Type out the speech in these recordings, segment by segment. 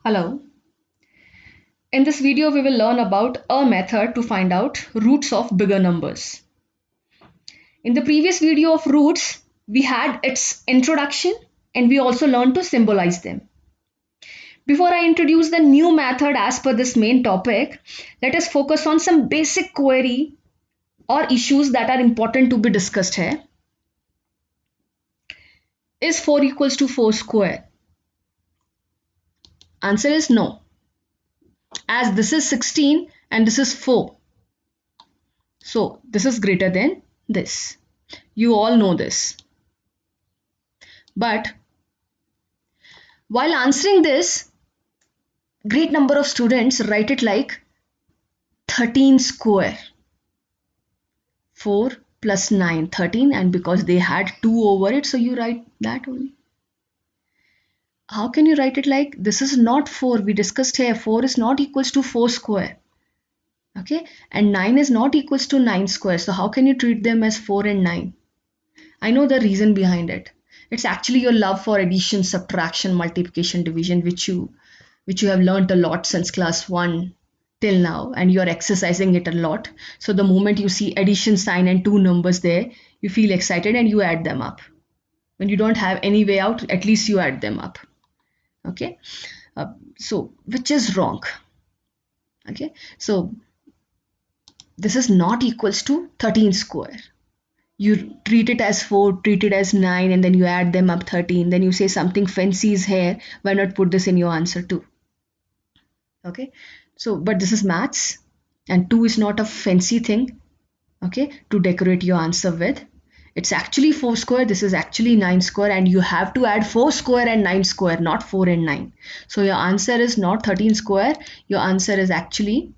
Hello. In this video, we will learn about a method to find out roots of bigger numbers. In the previous video of roots, we had its introduction and we also learned to symbolize them. Before I introduce the new method as per this main topic, let us focus on some basic query or issues that are important to be discussed here. Is 4 equals to 4 square? Answer is no, as this is 16 and this is 4. So this is greater than this. You all know this. But while answering this, great number of students write it like 13 square. 4 plus 9, 13, and because they had 2 over it, so you write that only. How can you write it like this is not 4? We discussed here 4 is not equals to 4 square. Okay, and 9 is not equals to 9 square. So how can you treat them as 4 and 9? I know the reason behind it. It's actually your love for addition, subtraction, multiplication, division, which you have learned a lot since class 1 till now, and you're exercising it a lot. So the moment you see addition sign and two numbers there, you feel excited and you add them up. When you don't have any way out, at least you add them up. Okay, so which is wrong? Okay, so this is not equals to 13 square. You treat it as 4, treat it as 9, and then you add them up 13. Then you say something fancy is here. Why not put this in your answer too? Okay, so but this is maths and 2 is not a fancy thing, okay, to decorate your answer with. It's actually 4 square, this is actually 9 square, and you have to add 4 square and 9 square, not 4 and 9. So your answer is not 13 square, your answer is actually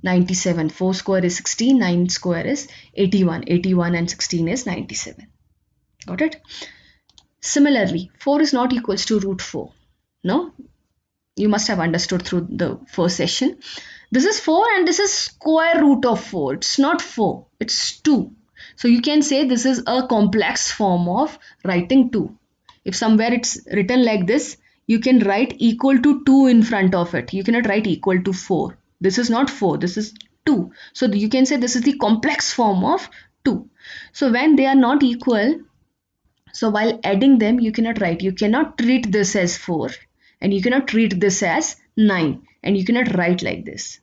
97. 4 square is 16, 9 square is 81. 81 and 16 is 97. Got it? Similarly, 4 is not equals to root 4. No? You must have understood through the first session. This is 4 and this is square root of 4. It's not 4, it's 2. So you can say this is a complex form of writing 2. If somewhere it's written like this, you can write equal to 2 in front of it. You cannot write equal to 4. This is not 4, this is 2. So you can say this is the complex form of 2. So when they are not equal, so while adding them, you cannot treat this as 4 and you cannot treat this as 9 and you cannot write like this.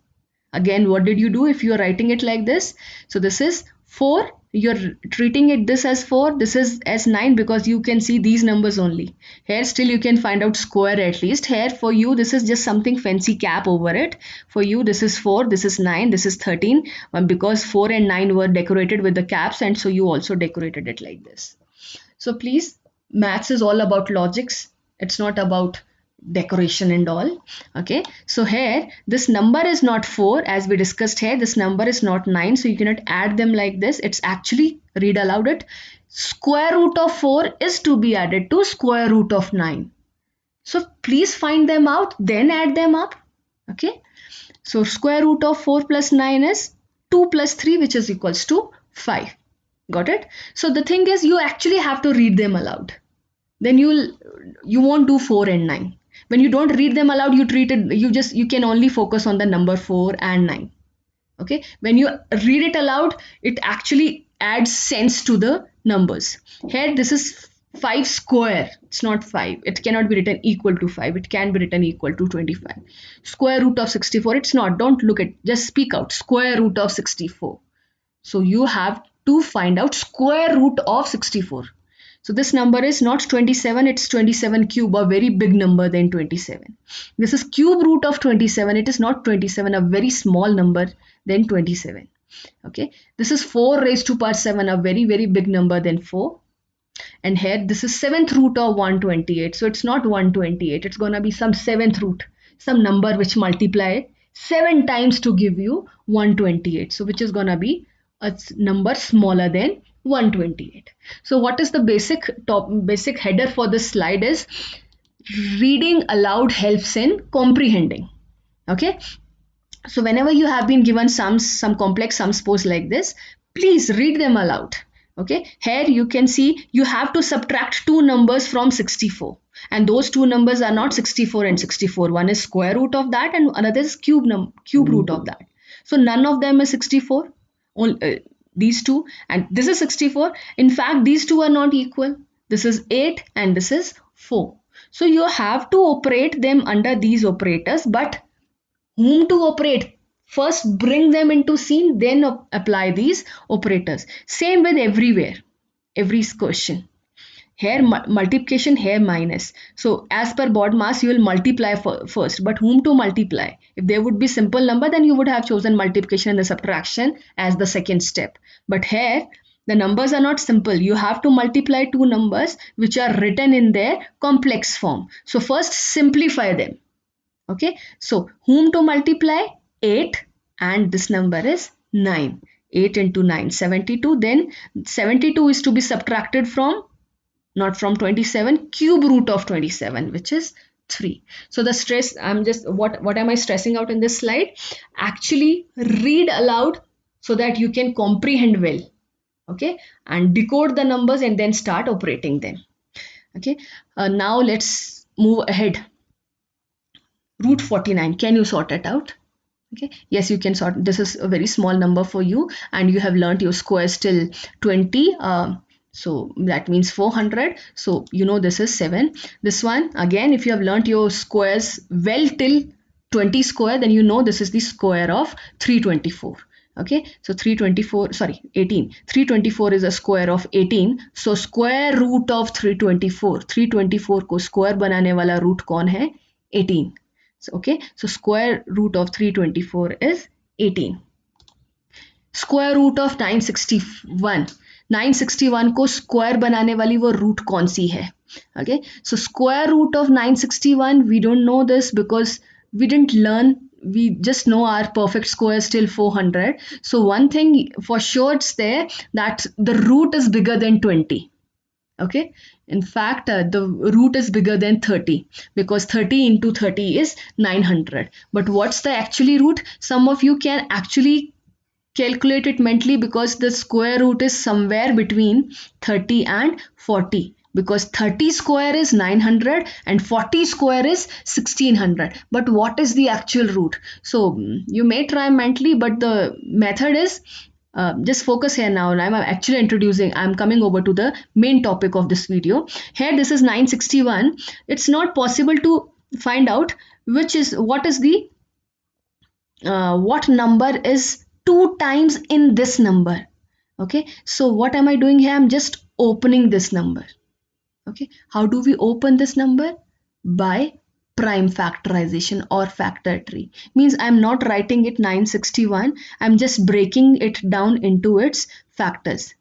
Again, what did you do if you are writing it like this? So this is 4, you're treating it this as 4, this is as 9 because you can see these numbers only. Here still you can find out square at least. Here for you this is just something fancy cap over it. For you this is 4, this is 9, this is 13 because 4 and 9 were decorated with the caps, and so you also decorated it like this. So please, maths is all about logics. It's not about decoration and all. Okay, so here this number is not 4 as we discussed here. This number is not 9, so you cannot add them like this. It's actually, read aloud it, square root of 4 is to be added to square root of 9. So please find them out, then add them up. Okay, so square root of 4 plus 9 is 2 plus 3, which is equals to 5. Got it? So the thing is, you actually have to read them aloud. Then you won't do 4 and 9. When you don't read them aloud, you can only focus on the number 4 and 9. Okay, when you read it aloud, it actually adds sense to the numbers. Here this is 5 square, it's not 5, it cannot be written equal to 5, it can be written equal to 25. Square root of 64, it's not, don't look at, just speak out, square root of 64. So you have to find out square root of 64. So this number is not 27, it's 27 cube, a very big number than 27. This is cube root of 27, it is not 27, a very small number than 27. Okay, this is 4 raised to power 7, a very, very big number than 4. And here this is 7th root of 128, so it's not 128, it's gonna be some 7th root, some number which multiply 7 times to give you 128. So which is gonna be a number smaller than 128. So what is the basic header for this slide is reading aloud helps in comprehending. Okay, so whenever you have been given some complex sum suppose like this, please read them aloud. Okay, here you can see you have to subtract two numbers from 64. And those two numbers are not 64 and 64. One is square root of that and another is cube root of that. So none of them is 64. These two, and this is 64. In fact, these two are not equal. This is 8 and this is 4. So you have to operate them under these operators, but whom to operate? First bring them into scene, then apply these operators. Same with everywhere, every question. Here multiplication, here minus. So as per BODMAS, you will multiply first, but whom to multiply? If there would be simple number, then you would have chosen multiplication and the subtraction as the second step. But here, the numbers are not simple. You have to multiply two numbers which are written in their complex form. So first simplify them. Okay, so whom to multiply? 8, and this number is 9. 8 into 9, 72. Then 72 is to be subtracted from, not from 27, cube root of 27, which is 3. So the stress, I'm just, what am I stressing out in this slide? Actually read aloud so that you can comprehend well. Okay, and decode the numbers and then start operating them. Okay, now let's move ahead. Root 49, can you sort it out? Okay, yes, you can sort. This is a very small number for you, and you have learnt your squares till 20. So that means 400. So you know this is 7. This one again, if you have learnt your squares well till 20 square, then you know this is the square of 324. Okay, so 324, sorry, 18. 324 is a square of 18. So square root of 324. 324 को square बनाने वाला root कौन है? 18. So, okay, so square root of 324 is 18. Square root of 961. 961 को square बनाने वाली वो root कौन सी है? Okay, so square root of 961, we don't know this because we didn't learn. We just know our perfect squares till 400. So one thing for sure it's there, that the root is bigger than 20. Okay, in fact the root is bigger than 30 because 30 into 30 is 900. But what's the actually root? Some of you can actually calculate it mentally because the square root is somewhere between 30 and 40, because 30 square is 900 and 40 square is 1600. But what is the actual root? So you may try mentally, but the method is, just focus here now. I'm actually introducing, I'm coming over to the main topic of this video. Here this is 961. It's not possible to find out what is the what number is 2 times in this number. Okay, so what am I doing here? I'm just opening this number. Okay, how do we open this number? By prime factorization or factor tree. Means I'm not writing it 961, I'm just breaking it down into its factors.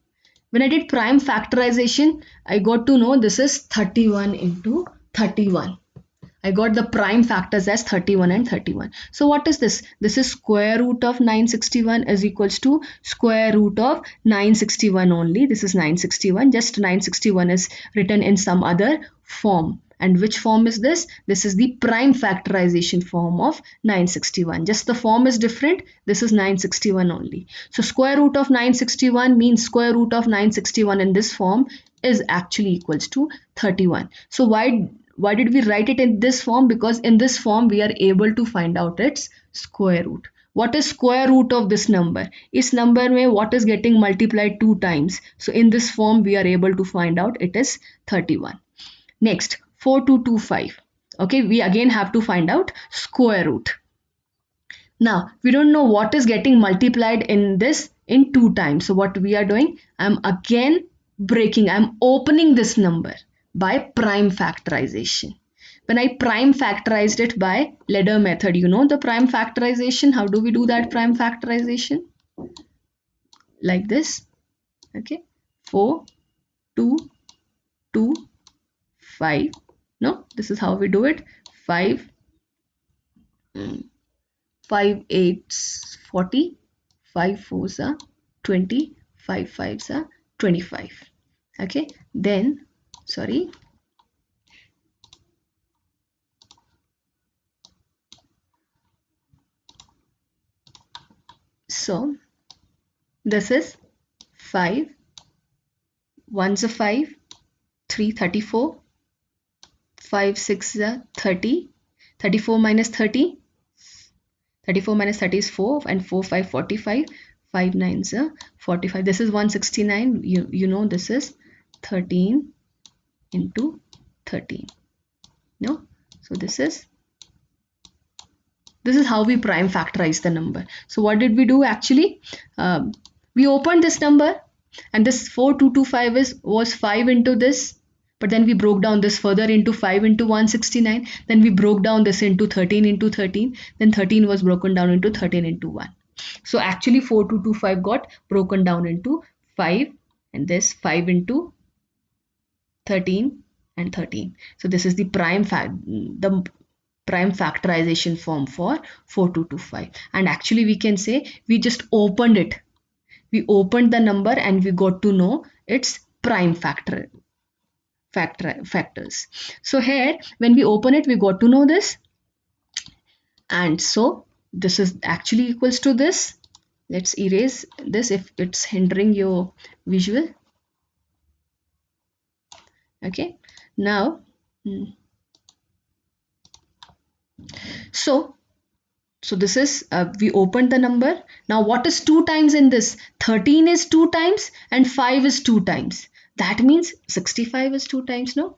When I did prime factorization, I got to know this is 31 into 31. I got the prime factors as 31 and 31. So what is this? This is square root of 961 is equals to square root of 961 only. This is 961. Just 961 is written in some other form. And which form is this? This is the prime factorization form of 961. Just the form is different. This is 961 only. So square root of 961 means square root of 961 in this form is actually equals to 31. So why did we write it in this form? Because in this form we are able to find out its square root. What is square root of this number? Is number mein what is getting multiplied 2 times. So in this form we are able to find out it is 31. Next, 4225. Okay, we again have to find out square root. Now we don't know what is getting multiplied in this in 2 times. So what we are doing? I'm again breaking, I'm opening this number by prime factorization. When I prime factorized it by ladder method, you know the prime factorization. How do we do that prime factorization? Like this. Okay, 4, 2, 2, 5. No, this is how we do it. 5, 5 8s 40, 5 4s are 20, 5 5s are 25. Okay, then sorry, so this is 5 1s are 5, 3 34, 5 6 is 30. 34 minus 30. 34 minus 30 is 4 and 4 5 45. 5 9 is 45. This is 169. You know this is 13 into 13. No? So this is how we prime factorize the number. So what did we do actually? We opened this number and this 4225 was 5 into this, but then we broke down this further into 5 into 169. Then we broke down this into 13 into 13. Then 13 was broken down into 13 into 1. So actually 4225 got broken down into 5 and this 5 into 13 and 13. So this is the prime factorization form for 4225. And actually we can say we just opened it. We opened the number and we got to know its prime factors. So here when we open it, we got to know this. And so this is actually equals to this. Let's erase this if it's hindering your visual. Okay, now so this is we opened the number. Now what is 2 times in this? 13 is 2 times and 5 is 2 times. That means 65 is 2 times, no?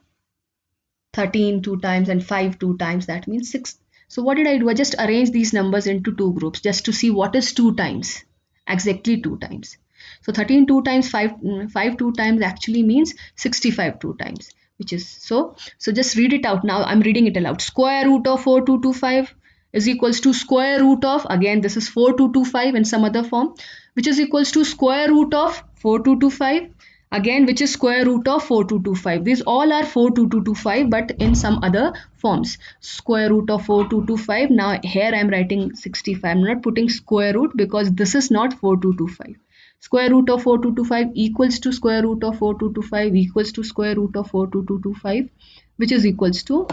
13 2 times and 5 2 times, that means 6. So what did I do? I just arranged these numbers into 2 groups just to see what is 2 times. Exactly 2 times. So 13 2 times, 5 2 times actually means 65 2 times, which is so just read it out. Now I'm reading it aloud. Square root of 4225 is equals to square root of, again this is 4225 in some other form, which is equals to square root of 4225, again which is square root of 4225. These all are 42225 but in some other forms. Square root of 4225. Now here I am writing 65. I am not putting square root because this is not 4225. Square root of 4225 equals to square root of 4225 equals to square root of 4225, which is equals to,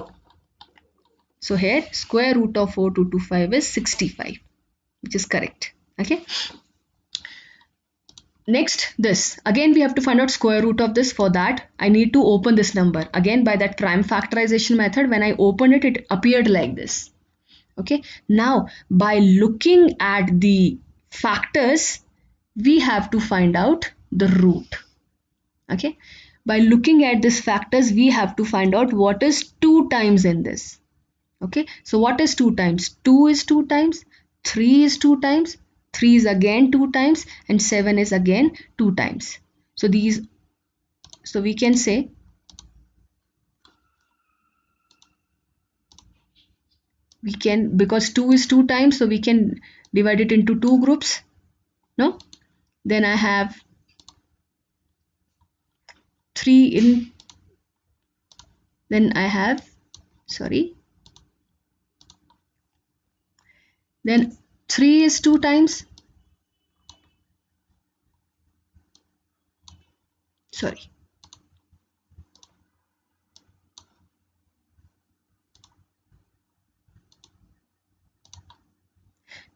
so here square root of 4225 is 65, which is correct. Okay. Next, this. Again, we have to find out square root of this. For that, I need to open this number. Again, by that prime factorization method, when I opened it, it appeared like this. Okay. Now, by looking at the factors, we have to find out the root. Okay. By looking at these factors, we have to find out what is 2 times in this. Okay. So, what is 2 times? 2 is 2 times, 3 is 2 times, 3 is again 2 times and 7 is again 2 times. So we can say because 2 is 2 times, so we can divide it into 2 groups. No? Then I have 3 in, then I have, then 3 is 2 times.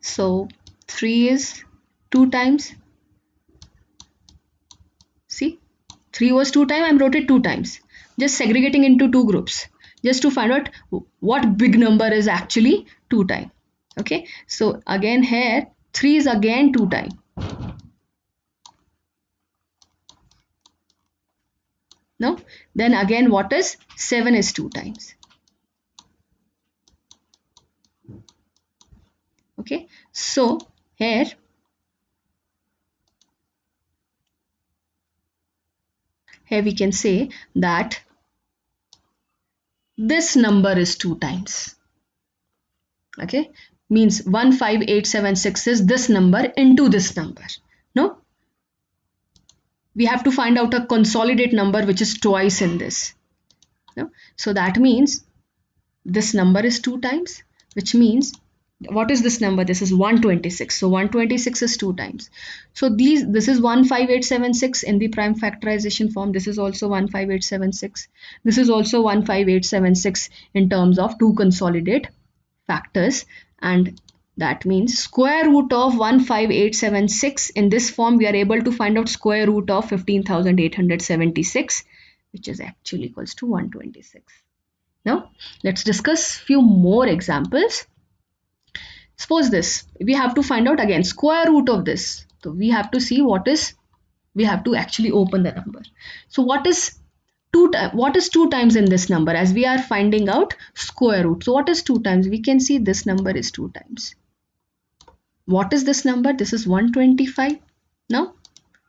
So 3 is 2 times. See, 3 was 2 times, I wrote it 2 times. Just segregating into 2 groups just to find out what big number is actually 2 times. Okay, so again here 3 is again 2 times. No, then again what is 7 is 2 times. Okay, so here we can say that this number is 2 times. Okay, means 15876 is this number into this number. No, we have to find out a consolidate number which is twice in this. No? So that means this number is 2 times, which means what is this number? This is 126. So 126 is 2 times. So this is 15876 in the prime factorization form. This is also 15876. This is also 15876 in terms of 2 consolidate factors, and that means square root of 15876 in this form we are able to find out square root of 15,876, which is actually equals to 126. Now let's discuss few more examples. Suppose this, we have to find out again square root of this. So we have to see what is, we have to actually open the number. So what is what is 2 times in this number, as we are finding out square root? So what is 2 times? We can see this number is 2 times. What is this number? This is 125. Now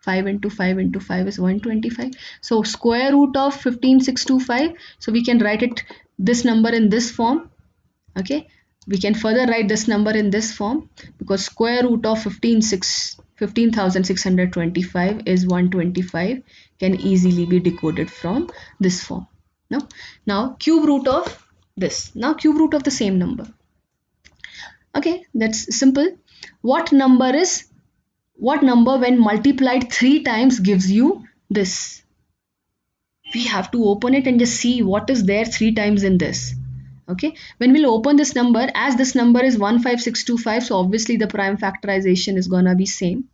5 into 5 into 5 is 125. So square root of 15625. So we can write it, this number in this form. Okay, we can further write this number in this form, because square root of 15,625 is 125, can easily be decoded from this form. Now cube root of this. Now cube root of the same number. Okay, that's simple. What number when multiplied 3 times gives you this? We have to open it and just see what is there 3 times in this. Okay, when we'll open this number, as this number is 15625, so obviously the prime factorization is gonna be same,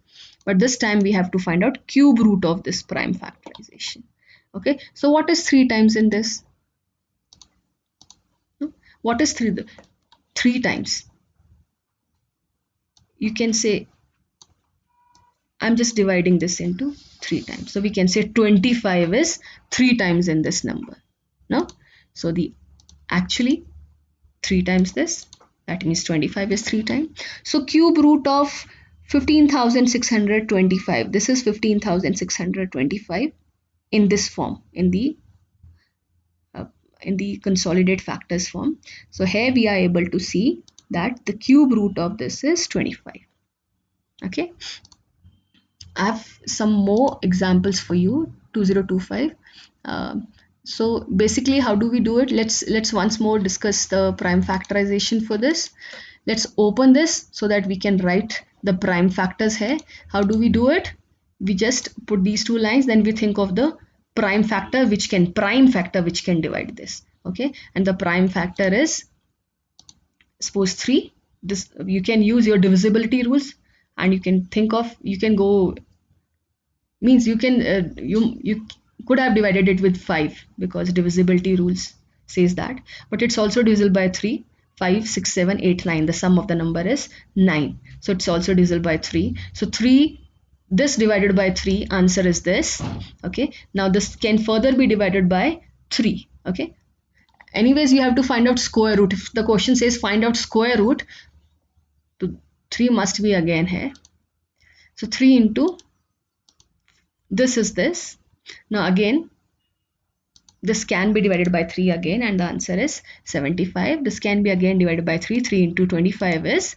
but this time we have to find out cube root of this prime factorization. Okay, so what is 3 times in this? What is 3 times? You can say, I'm just dividing this into 3 times, so we can say 25 is 3 times in this number. No, so the actually 3 times this, that means 25 is 3 times. So cube root of 15,625, this is 15,625 in this form, in the consolidate factors form. So here we are able to see that the cube root of this is 25. Okay, I have some more examples for you. 2025. So basically, how do we do it? Let's once more discuss the prime factorization for this. Let's open this so that we can write the prime factors here. How do we do it? We just put these two lines, then we think of the prime factor which can divide this. Okay, and the prime factor is, suppose 3. This, you can use your divisibility rules, and you can think of, you can go, means you can you could have divided it with 5, because divisibility rules says that, but it's also divisible by 3. 5, 6, 7, 8, 9, the sum of the number is 9, so it's also divisible by 3. So 3, this divided by 3, answer is this. Okay, now this can further be divided by 3. Okay, anyways, you have to find out square root. If the question says find out square root, to 3 must be again here. So 3 into this is this. Now again, this can be divided by 3 again, and the answer is 75. This can be again divided by 3. 3 into 25 is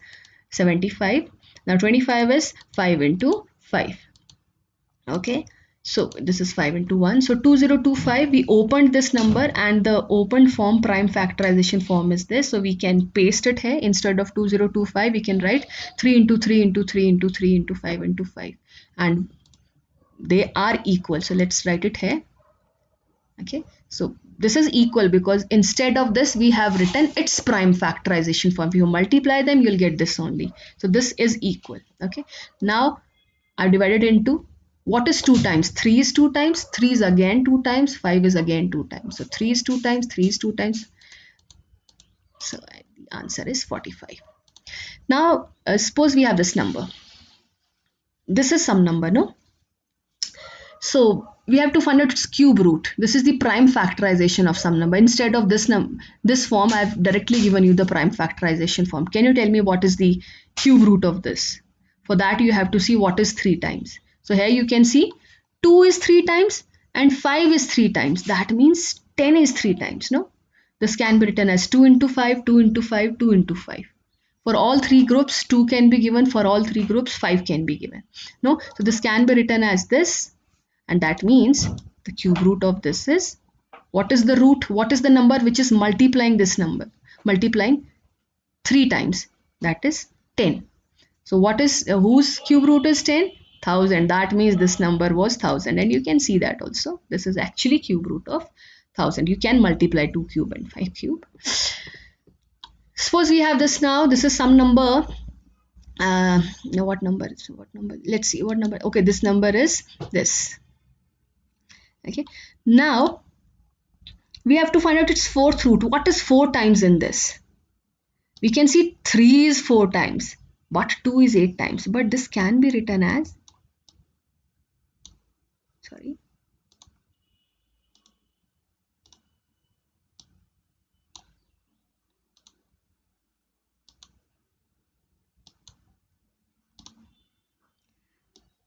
75. Now 25 is 5 into 5. Okay, so this is 5 into 1. So 2025, we opened this number, and the opened form, prime factorization form, is this. So we can paste it here. Instead of 2025, we can write 3 into 3 into 3 into 3 into 5 into 5, and they are equal. So let's write it here. Okay, so this is equal because instead of this we have written its prime factorization form. If you multiply them, you'll get this only. So this is equal. Okay, now I've divided into, what is 2 times? 3 is 2 times, 3 is again 2 times, 5 is again 2 times. So 3 is 2 times, 3 is 2 times. So the answer is 45. Now suppose we have this number. This is some number, no? So we have to find out its cube root. This is the prime factorization of some number. Instead of this form, I've directly given you the prime factorization form. Can you tell me what is the cube root of this? For that, you have to see what is 3 times. So here you can see 2 is 3 times and 5 is 3 times. That means 10 is 3 times, no? This can be written as 2 into 5, 2 into 5, 2 into 5. For all 3 groups, 2 can be given. For all 3 groups, 5 can be given. No? So this can be written as this. And that means the cube root of this is, what is the root? What is the number which is multiplying this number? Multiplying 3 times. That is 10. So what is, whose cube root is 10? 1000. That means this number was 1000. And you can see that also. This is actually cube root of 1000. You can multiply 2 cube and 5 cube. Suppose we have this now. This is some number. Now what number? Let's see what number. Okay, this number is this. Okay, now We have to find out its fourth root. What is 4 times in this? We can see 3 is 4 times, but 2 is 8 times. But this can be written as, sorry,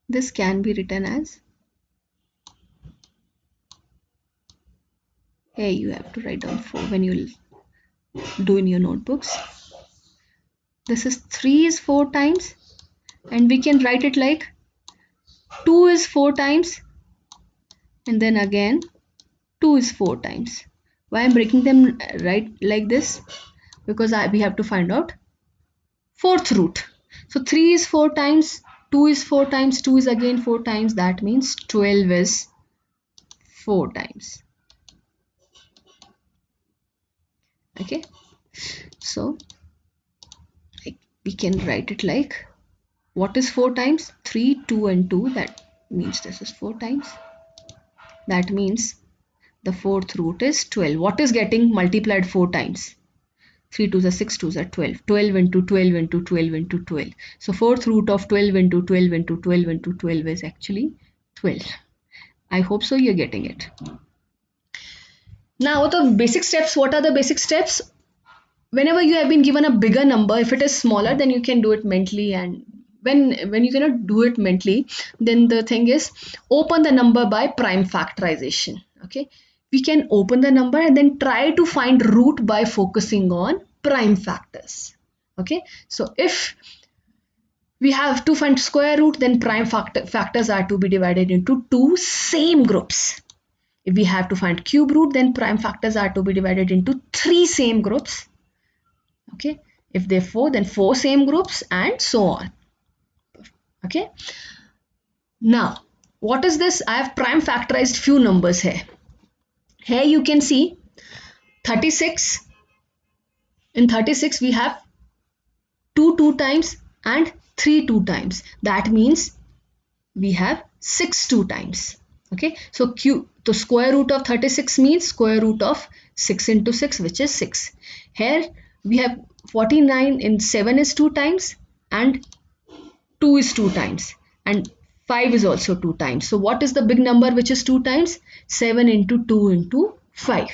this can be written as, hey, you have to write down 4 when you do in your notebooks. This is 3 is 4 times, and we can write it like 2 is 4 times, and then again 2 is 4 times. Why I'm breaking them right like this? Because we have to find out fourth root. So 3 is 4 times, 2 is 4 times, 2 is again 4 times. That means 12 is 4 times. Okay, so we can write it like, what is 4 times? 3, 2 and 2. That means this is 4 times. That means the fourth root is 12. What is getting multiplied 4 times? 3 2s are 6 2s are 12. 12 into 12 into 12 into 12. So fourth root of 12 into 12 into 12 into 12 is actually 12. I hope so you're getting it. Now the basic steps. What are the basic steps? Whenever you have been given a bigger number, if it is smaller, then you can do it mentally, and when you cannot do it mentally, then the thing is, open the number by prime factorization. Okay, we can open the number and then try to find root by focusing on prime factors. Okay, so if we have to find square root, then prime factors are to be divided into two same groups. If we have to find cube root, then prime factors are to be divided into three same groups. Okay, if they're 4, then 4 same groups, and so on. Okay, now what is this? I have prime factorized few numbers here. Here you can see 36. In 36 we have 2 2 times and 3 2 times. That means we have 6 2 times. Okay, so the square root of 36 means square root of 6 into 6, which is 6. Here we have 49 in 7 is 2 times, and 2 is 2 times, and 5 is also 2 times. So what is the big number which is 2 times? 7 into 2 into 5.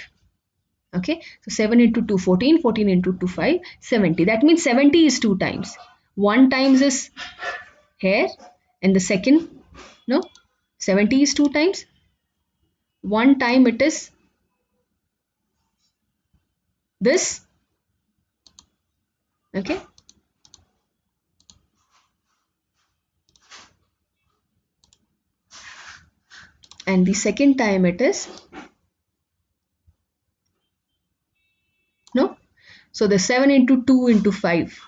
Okay, so 7 into 2 14, 14 into 2 5 70. That means 70 is 2 times. 1 times is here, and the second, no, 70 is 2 times. 1 time it is this. Okay, and the second time it is, no, so the 7 into 2 into 5.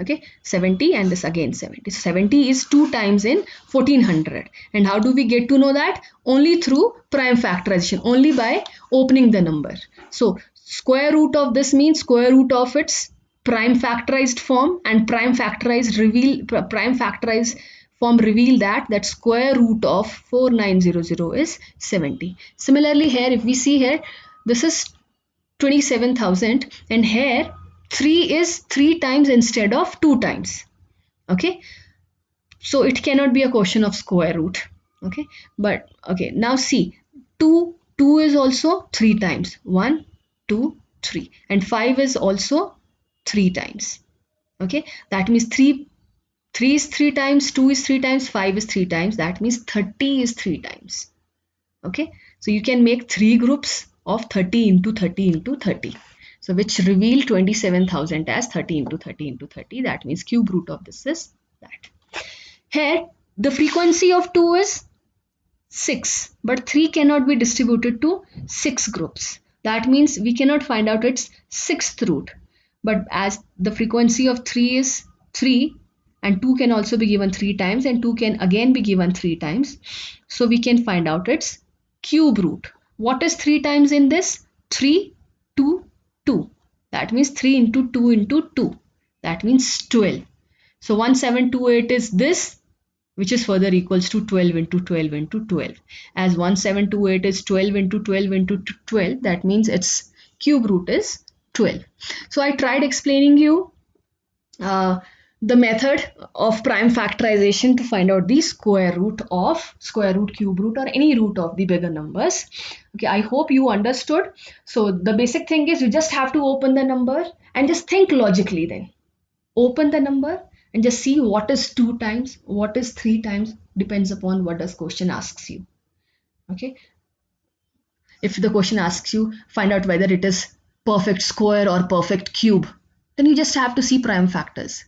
Okay, 70, and this again 70. So 70 is 2 times in 1400. And how do we get to know that? Only through prime factorization, only by opening the number. So square root of this means square root of its prime factorized form, and prime factorized form reveal that square root of 4900 is 70. Similarly here, if we see here, this is 27,000, and here 3 is 3 times instead of 2 times. Okay, so it cannot be a question of square root. Okay, but okay, now see, 2 is also 3 times. 1 2 3, and 5 is also 3 times. Okay, that means 3 is 3 times, 2 is 3 times, 5 is 3 times. That means 30 is 3 times. Okay, so you can make 3 groups of 30 into 30 into 30. So which reveal 27,000 as 30 into 30 into 30. That means cube root of this is that. Here the frequency of 2 is 6, but 3 cannot be distributed to 6 groups. That means we cannot find out its sixth root. But as the frequency of 3 is 3, and 2 can also be given 3 times, and 2 can again be given 3 times, so we can find out its cube root. What is 3 times in this? 3 2 2. That means 3 into 2 into 2. That means 12. So 1728 is this, which is further equals to 12 into 12 into 12. As 1728 is 12 into 12 into 12, that means its cube root is 12. So I tried explaining you the method of prime factorization to find out the square root, cube root, or any root of the bigger numbers. Okay, I hope you understood. So the basic thing is you just have to open the number and just think logically then. Open the number and just see what is 2 times, what is 3 times, depends upon what this question asks you. Okay, if the question asks you find out whether it is perfect square or perfect cube, then you just have to see prime factors.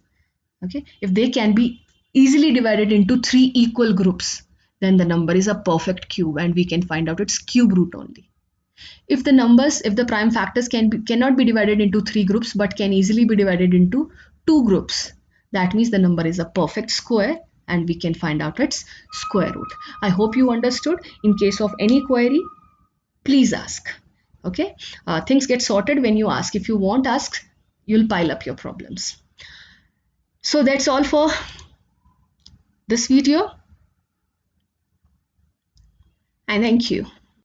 Okay, if they can be easily divided into 3 equal groups, then the number is a perfect cube and we can find out its cube root only. If the prime factors cannot be divided into 3 groups but can easily be divided into 2 groups, that means the number is a perfect square and we can find out its square root. I hope you understood. In case of any query, please ask. Okay, things get sorted when you ask. If you won't ask, you'll pile up your problems. So that's all for this video, and thank you.